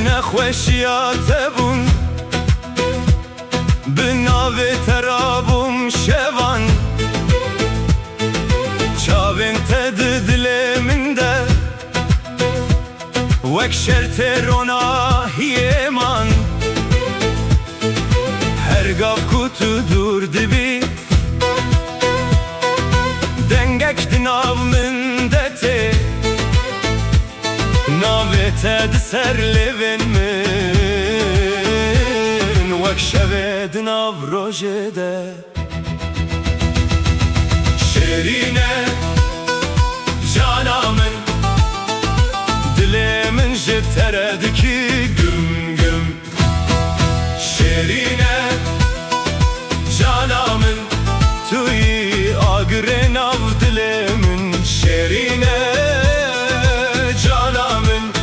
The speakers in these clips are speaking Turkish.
نخوشیات بون بناوی ترابم شوان چاوین تد دل من ده وک شرط رونا هیمان هر گاف kutu dur dibi dengek dinav mündeti navete ser levin min vek şeve dinav rojede şerine canamın dilemin jiterediki güm güm şerine canamın tüy agren av dilemin şerine canamın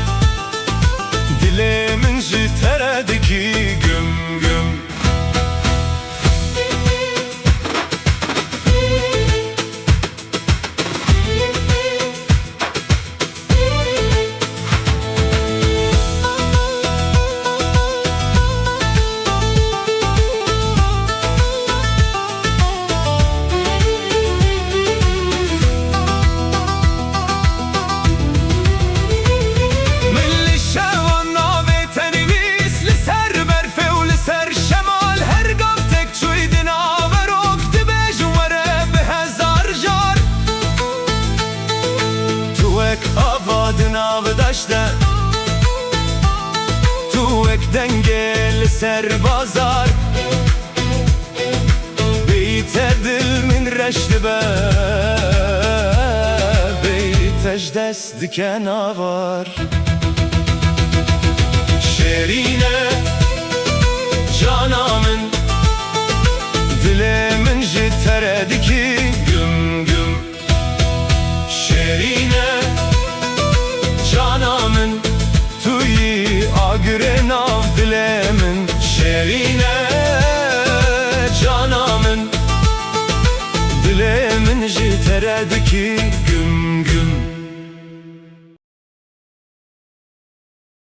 dilemin jiterediki güm güm Avdaşta tu ek dengel ser bazar beyt edil min reşti be beyt ejdes diken avar şerine canamın dilemin jiterediki güm güm şerine canamın tüy agren av dilemin şerine canamın dilemin jiterediki